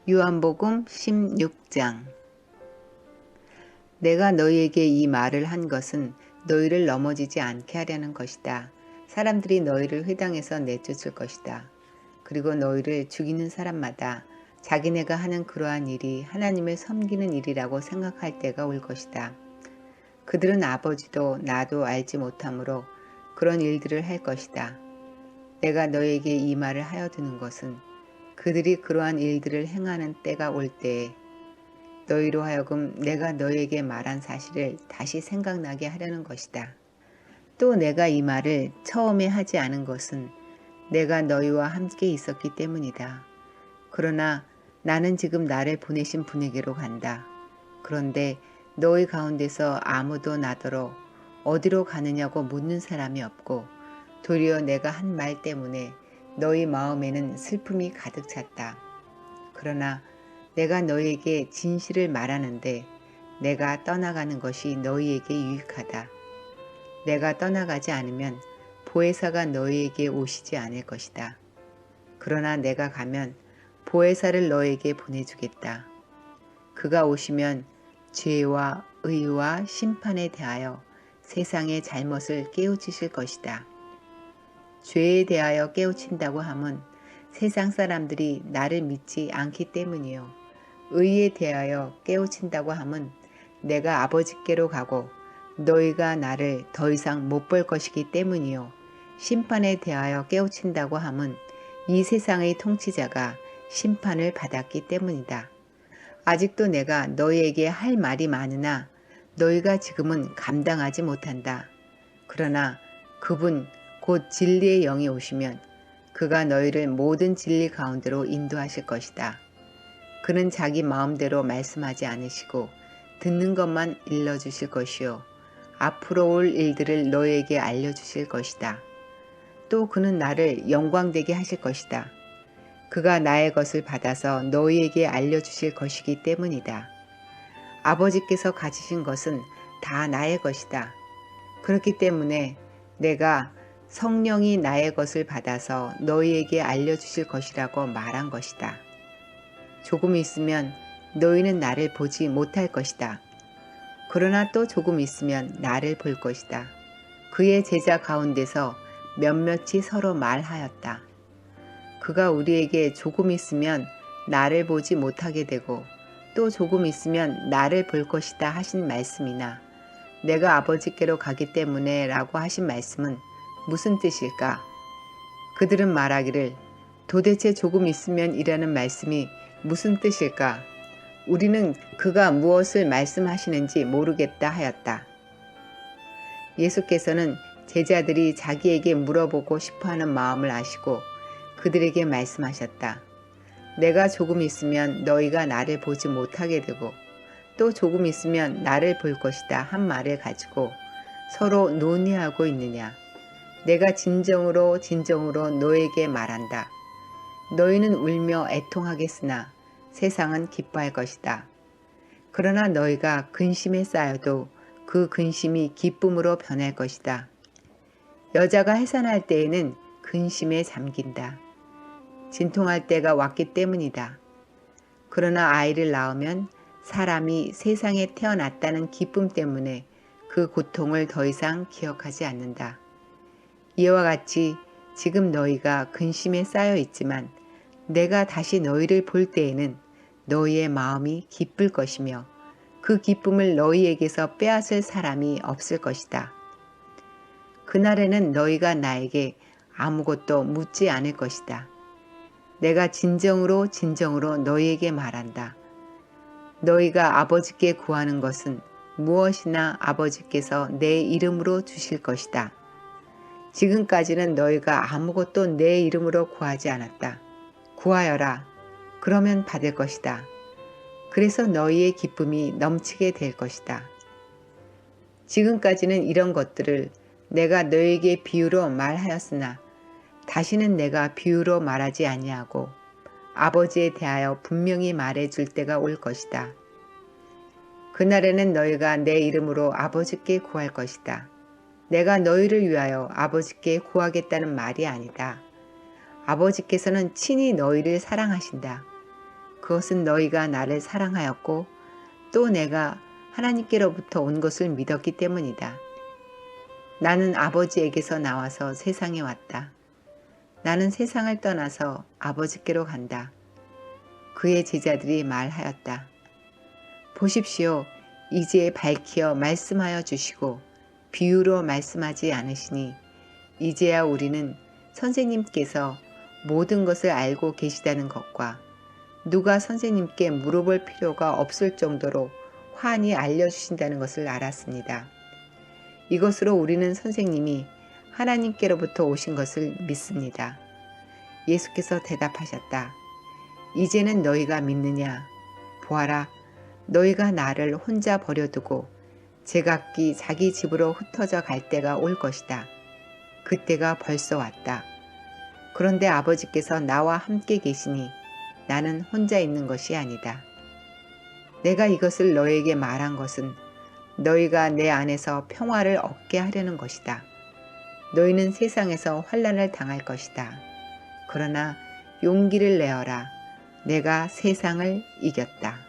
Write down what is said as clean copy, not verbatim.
요한복음 16장. 내가 너희에게 이 말을 한 것은 너희를 넘어지지 않게 하려는 것이다. 사람들이 너희를 회당에서 내쫓을 것이다. 그리고 너희를 죽이는 사람마다 자기네가 하는 그러한 일이 하나님을 섬기는 일이라고 생각할 때가 올 것이다. 그들은 아버지도 나도 알지 못하므로 그런 일들을 할 것이다. 내가 너희에게 이 말을 하여두는 것은 그들이 그러한 일들을 행하는 때가 올 때에 너희로 하여금 내가 너희에게 말한 사실을 다시 생각나게 하려는 것이다. 또 내가 이 말을 처음에 하지 않은 것은 내가 너희와 함께 있었기 때문이다. 그러나 나는 지금 나를 보내신 분에게로 간다. 그런데 너희 가운데서 아무도 나더러 어디로 가느냐고 묻는 사람이 없고 도리어 내가 한 말 때문에 너희 마음에는 슬픔이 가득 찼다. 그러나 내가 너희에게 진실을 말하는데 내가 떠나가는 것이 너희에게 유익하다. 내가 떠나가지 않으면 보혜사가 너희에게 오시지 않을 것이다. 그러나 내가 가면 보혜사를 너희에게 보내주겠다. 그가 오시면 죄와 의와 심판에 대하여 세상의 잘못을 깨우치실 것이다. 죄에 대하여 깨우친다고 함은 세상 사람들이 나를 믿지 않기 때문이요. 의에 대하여 깨우친다고 함은 내가 아버지께로 가고 너희가 나를 더 이상 못 볼 것이기 때문이요. 심판에 대하여 깨우친다고 함은 이 세상의 통치자가 심판을 받았기 때문이다. 아직도 내가 너희에게 할 말이 많으나 너희가 지금은 감당하지 못한다. 그러나 그분 곧 진리의 영이 오시면 그가 너희를 모든 진리 가운데로 인도하실 것이다. 그는 자기 마음대로 말씀하지 않으시고 듣는 것만 일러주실 것이요. 앞으로 올 일들을 너희에게 알려주실 것이다. 또 그는 나를 영광되게 하실 것이다. 그가 나의 것을 받아서 너희에게 알려주실 것이기 때문이다. 아버지께서 가지신 것은 다 나의 것이다. 그렇기 때문에 내가 성령이 나의 것을 받아서 너희에게 알려주실 것이라고 말한 것이다. 조금 있으면 너희는 나를 보지 못할 것이다. 그러나 또 조금 있으면 나를 볼 것이다. 그의 제자 가운데서 몇몇이 서로 말하였다. 그가 우리에게 조금 있으면 나를 보지 못하게 되고 또 조금 있으면 나를 볼 것이다 하신 말씀이나 내가 아버지께로 가기 때문에 라고 하신 말씀은 무슨 뜻일까? 그들은 말하기를 도대체 조금 있으면 이라는 말씀이 무슨 뜻일까? 우리는 그가 무엇을 말씀하시는지 모르겠다 하였다. 예수께서는 제자들이 자기에게 물어보고 싶어하는 마음을 아시고 그들에게 말씀하셨다. 내가 조금 있으면 너희가 나를 보지 못하게 되고 또 조금 있으면 나를 볼 것이다 한 말을 가지고 서로 논의하고 있느냐. 내가 진정으로 너에게 말한다. 너희는 울며 애통하겠으나 세상은 기뻐할 것이다. 그러나 너희가 근심에 쌓여도 그 근심이 기쁨으로 변할 것이다. 여자가 해산할 때에는 근심에 잠긴다. 진통할 때가 왔기 때문이다. 그러나 아이를 낳으면 사람이 세상에 태어났다는 기쁨 때문에 그 고통을 더 이상 기억하지 않는다. 이와 같이 지금 너희가 근심에 쌓여 있지만 내가 다시 너희를 볼 때에는 너희의 마음이 기쁠 것이며 그 기쁨을 너희에게서 빼앗을 사람이 없을 것이다. 그날에는 너희가 나에게 아무것도 묻지 않을 것이다. 내가 진정으로 너희에게 말한다. 너희가 아버지께 구하는 것은 무엇이나 아버지께서 내 이름으로 주실 것이다. 지금까지는 너희가 아무것도 내 이름으로 구하지 않았다. 구하여라. 그러면 받을 것이다. 그래서 너희의 기쁨이 넘치게 될 것이다. 지금까지는 이런 것들을 내가 너희에게 비유로 말하였으나 다시는 내가 비유로 말하지 아니하고 아버지에 대하여 분명히 말해 줄 때가 올 것이다. 그날에는 너희가 내 이름으로 아버지께 구할 것이다. 내가 너희를 위하여 아버지께 구하겠다는 말이 아니다. 아버지께서는 친히 너희를 사랑하신다. 그것은 너희가 나를 사랑하였고 또 내가 하나님께로부터 온 것을 믿었기 때문이다. 나는 아버지에게서 나와서 세상에 왔다. 나는 세상을 떠나서 아버지께로 간다. 그의 제자들이 말하였다. 보십시오. 이제 밝히어 말씀하여 주시고 비유로 말씀하지 않으시니 이제야 우리는 선생님께서 모든 것을 알고 계시다는 것과 누가 선생님께 물어볼 필요가 없을 정도로 환히 알려주신다는 것을 알았습니다. 이것으로 우리는 선생님이 하나님께로부터 오신 것을 믿습니다. 예수께서 대답하셨다. 이제는 너희가 믿느냐? 보아라, 너희가 나를 혼자 버려두고 제각기 자기 집으로 흩어져 갈 때가 올 것이다. 그때가 벌써 왔다. 그런데 아버지께서 나와 함께 계시니 나는 혼자 있는 것이 아니다. 내가 이것을 너희에게 말한 것은 너희가 내 안에서 평화를 얻게 하려는 것이다. 너희는 세상에서 환난을 당할 것이다. 그러나 용기를 내어라. 내가 세상을 이겼다.